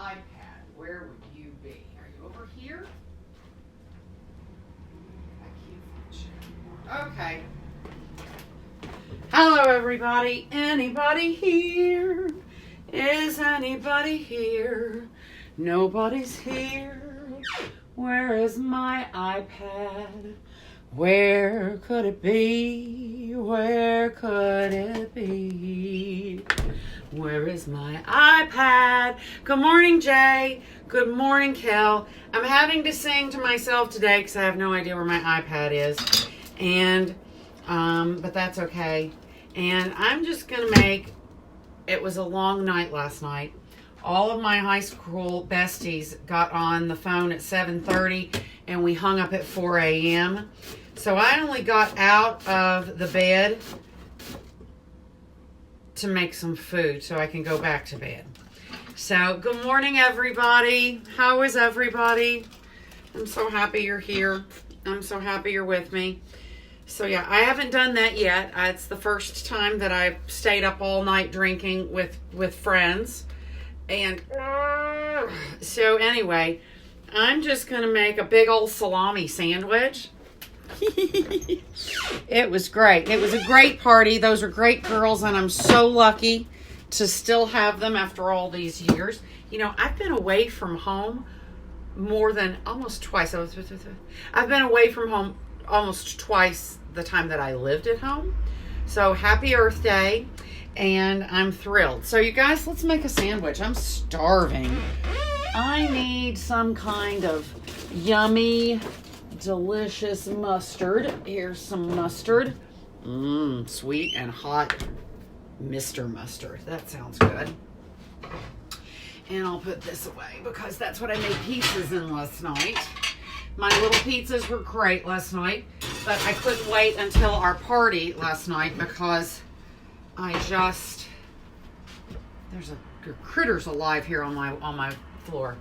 iPad, where would you be? Are you over here? I can't find you. Okay. Hello, everybody. Anybody here? Is anybody here? Nobody's here. Where is my iPad? Where could it be? Where could it be? Where is my iPad? Good morning, Jay. Good morning, Kel. I'm having to sing to myself today because I have no idea where my iPad is. And, but that's okay. And I'm just going to make, it was a long night last night. All of my high school besties got on the phone at 7:30 and we hung up at 4 a.m. So I only got out of the bed to make some food so I can go back to bed. So good morning, everybody. How is everybody? I'm so happy you're here. I'm so happy you're with me. So yeah, I haven't done that yet. It's the first time that I've stayed up all night drinking with friends. And so anyway, I'm just going to make a big old salami sandwich. It was great. It was a great party. Those are great girls, and I'm so lucky to still have them after all these years. You know, I've been away from home more than almost twice. I've been away from home almost twice the time that I lived at home. So happy Earth Day. And I'm thrilled. So you guys, let's make a sandwich. I'm starving. I need some kind of yummy, delicious mustard. Here's some mustard. Sweet and hot Mr. Mustard. That sounds good. And I'll put this away because that's what I made pizzas in last night. My little pizzas were great last night, but I couldn't wait until our party last night because there's critters alive here on my floor.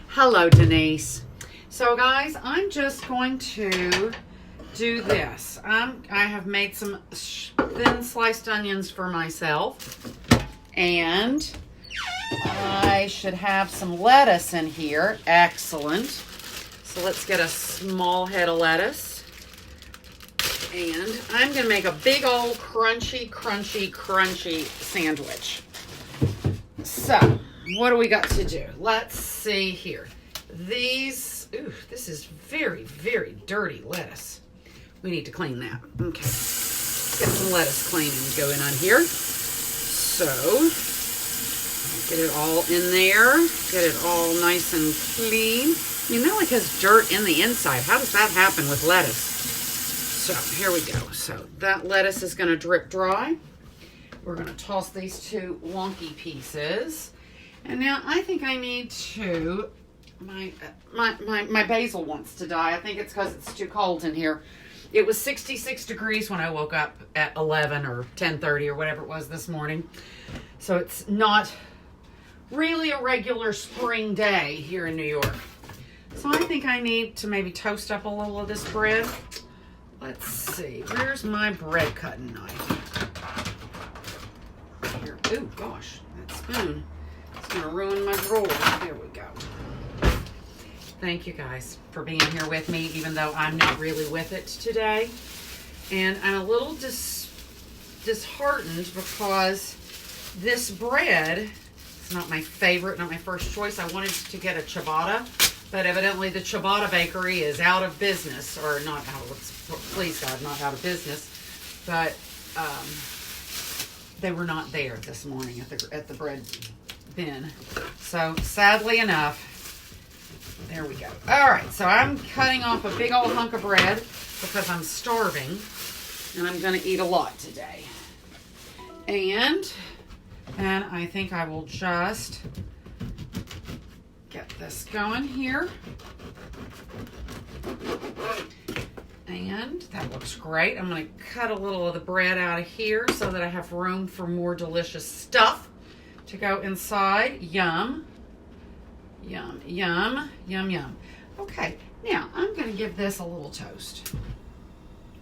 Hello, Denise. So guys, I'm just going to do this. I have made some thin sliced onions for myself, and I should have some lettuce in here. Excellent. So let's get a small head of lettuce. And I'm going to make a big old crunchy sandwich. So, what do we got to do? Let's see here. This is very, very dirty lettuce. We need to clean that. Okay. Get some lettuce cleaning going on here. So, get it all in there. Get it all nice and clean. You know it has dirt in the inside. How does that happen with lettuce? So here we go. So that lettuce is going to drip dry. We're going to toss these two wonky pieces. And now I think I need to, my basil wants to die. I think it's because it's too cold in here. It was 66 degrees when I woke up at 11 or 10:30 or whatever it was this morning. So it's not really a regular spring day here in New York. So I think I need to maybe toast up a little of this bread. Let's see. Where's my bread cutting knife? Here. Oh, gosh. That spoon is going to ruin my drawer. There we go. Thank you guys for being here with me, even though I'm not really with it today. And I'm a little disheartened because this bread is not my favorite, not my first choice. I wanted to get a ciabatta, but evidently the ciabatta bakery is out of business, or not out of, please God, not out of business, but they were not there this morning at the bread bin. So sadly enough, there we go. All right, so I'm cutting off a big old hunk of bread because I'm starving, and I'm going to eat a lot today. And I think I will just get this going here. And that looks great. I'm going to cut a little of the bread out of here so that I have room for more delicious stuff to go inside. Yum. Yum, yum, yum, yum. Okay, now I'm going to give this a little toast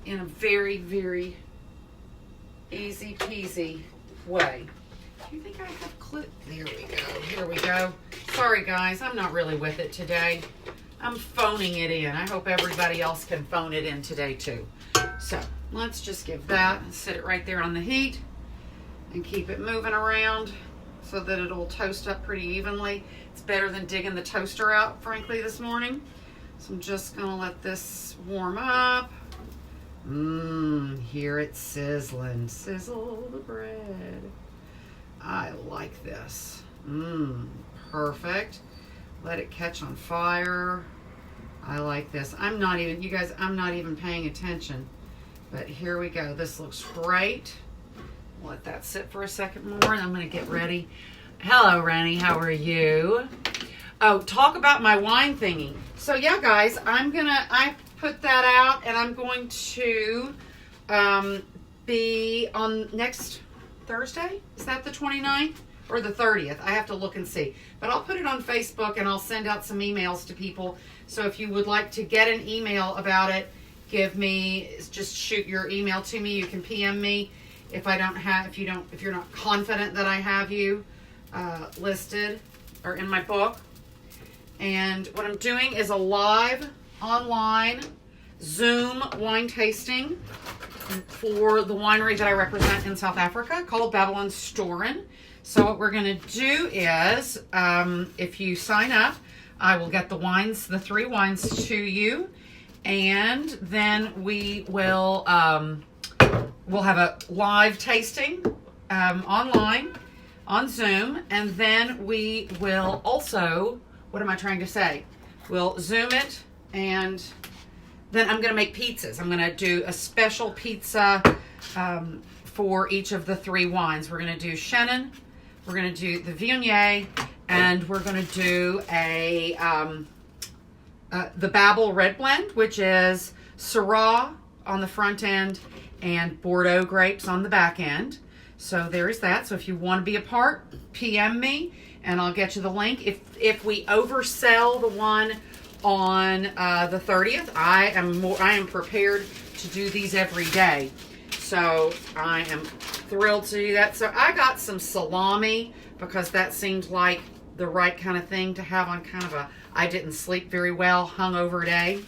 in a very, very easy peasy way. Do you think I have clip? There we go. Here we go. Sorry, guys. I'm not really with it today. I'm phoning it in. I hope everybody else can phone it in today, too. So, let's just give that and sit it right there on the heat and keep it moving around so that it'll toast up pretty evenly. It's better than digging the toaster out, frankly, this morning. So I'm just going to let this warm up. Hear it sizzling. Sizzle the bread. I like this. Perfect. Let it catch on fire. I like this. I'm not even paying attention. But here we go. This looks great. Let that sit for a second more, and I'm going to get ready. Hello, Rennie. How are you? Oh, talk about my wine thingy. So, yeah, guys, I put that out, and I'm going to be on next Thursday. Is that the 29th or the 30th? I have to look and see. But I'll put it on Facebook, and I'll send out some emails to people. So if you would like to get an email about it, just shoot your email to me. You can PM me if you're not confident that I have you listed or in my book. And what I'm doing is a live online Zoom wine tasting for the winery that I represent in South Africa called Babylon Storen. So what we're going to do is, if you sign up, I will get the 3 wines to you, and then we will we'll have a live tasting online on Zoom, and then we will also, what am I trying to say? We'll Zoom it, and then I'm going to make pizzas. I'm going to do a special pizza for each of the 3 wines. We're going to do Chenin, we're going to do the Viognier, and we're going to do the Babel Red Blend, which is Syrah on the front end and Bordeaux grapes on the back end. So there's that. So if you want to be a part, PM me and I'll get you the link. If we oversell the one on the 30th, I am prepared to do these every day. So I am thrilled to do that. So I got some salami because that seemed like the right kind of thing to have on kind of I didn't sleep very well, hungover day.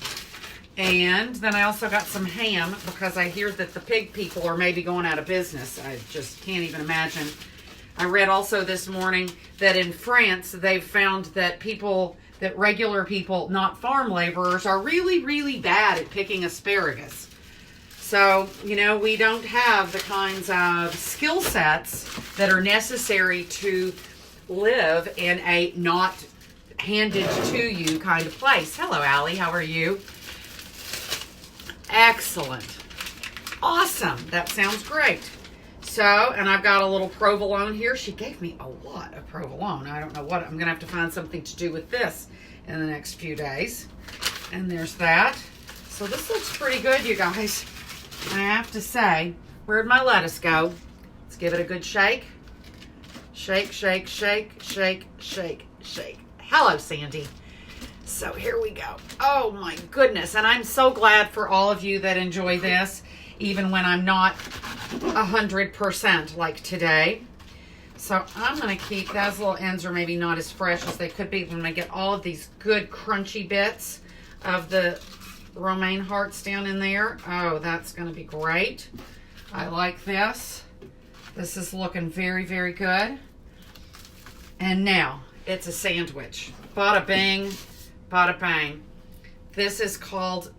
And then I also got some ham because I hear that the pig people are maybe going out of business. I just can't even imagine. I read also this morning that in France, they've found that regular people, not farm laborers, are really, really bad at picking asparagus. So, we don't have the kinds of skill sets that are necessary to live in a not handed to you kind of place. Hello, Allie. How are you? Excellent. Awesome. That sounds great. So, and I've got a little provolone here. She gave me a lot of provolone. I don't know what. I'm going to have to find something to do with this in the next few days. And there's that. So this looks pretty good, you guys. I have to say, where'd my lettuce go? Let's give it a good shake. Shake, shake, shake, shake, shake, shake. Hello, Sandy. So here we go. Oh my goodness. And I'm so glad for all of you that enjoy this, even when I'm not 100% like today. So I'm going to keep, those little ends are maybe not as fresh as they could be when I get all of these good crunchy bits of the romaine hearts down in there. Oh, that's going to be great. I like this. This is looking very, very good. And now it's a sandwich. Bada bing, bada bang. This is called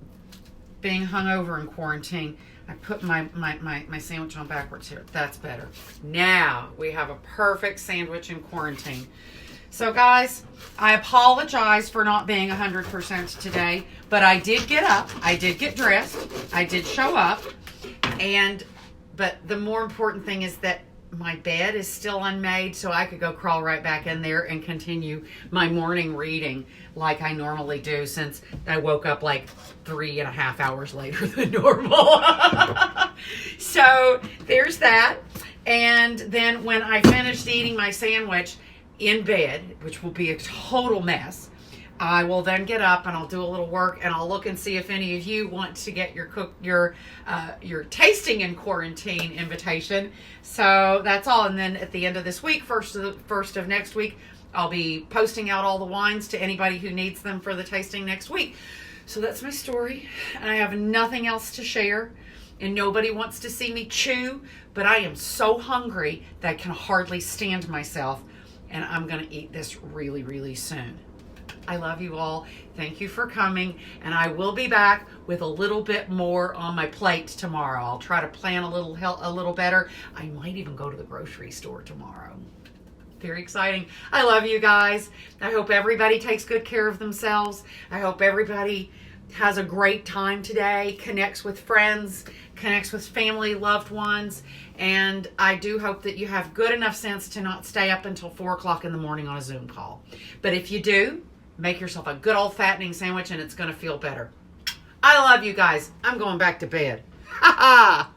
being hungover in quarantine. I put my sandwich on backwards here. That's better. Now we have a perfect sandwich in quarantine. So guys, I apologize for not being 100% today, but I did get up. I did get dressed. I did show up. But the more important thing is that my bed is still unmade, so I could go crawl right back in there and continue my morning reading like I normally do, since I woke up like 3.5 hours later than normal. So there's that. And then when I finished eating my sandwich in bed, which will be a total mess, I will then get up and I'll do a little work, and I'll look and see if any of you want to get your tasting in quarantine invitation. So that's all. And then at the end of this week, first of next week, I'll be posting out all the wines to anybody who needs them for the tasting next week. So that's my story, and I have nothing else to share, and nobody wants to see me chew, but I am so hungry that I can hardly stand myself, and I'm going to eat this really, really soon. I love you all. Thank you for coming, and I will be back with a little bit more on my plate tomorrow. I'll try to plan a little better. I might even go to the grocery store tomorrow. Very exciting. I love you guys. I hope everybody takes good care of themselves. I hope everybody has a great time today, connects with friends, connects with family, loved ones, and I do hope that you have good enough sense to not stay up until 4 o'clock in the morning on a Zoom call. But if you do, make yourself a good old fattening sandwich and it's going to feel better. I love you guys. I'm going back to bed. Ha ha!